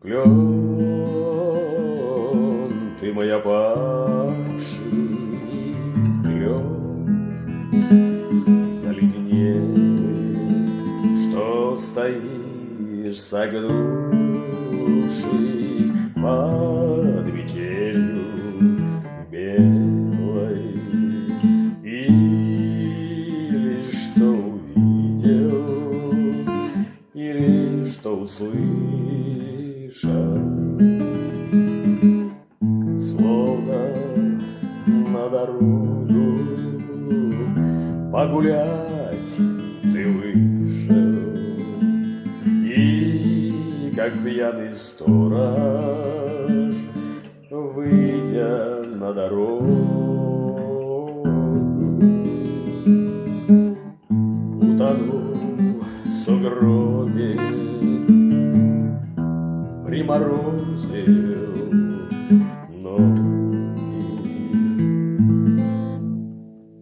Клен, ты моя павший клен, заледенелый, что стоишь, согнувшись под метелью белой, или что увидел, или что услышал, словно на дорогу погулять ты вышел, и как пьяный сторож, выйдя на дорогу, утонул в сугробе, приморозил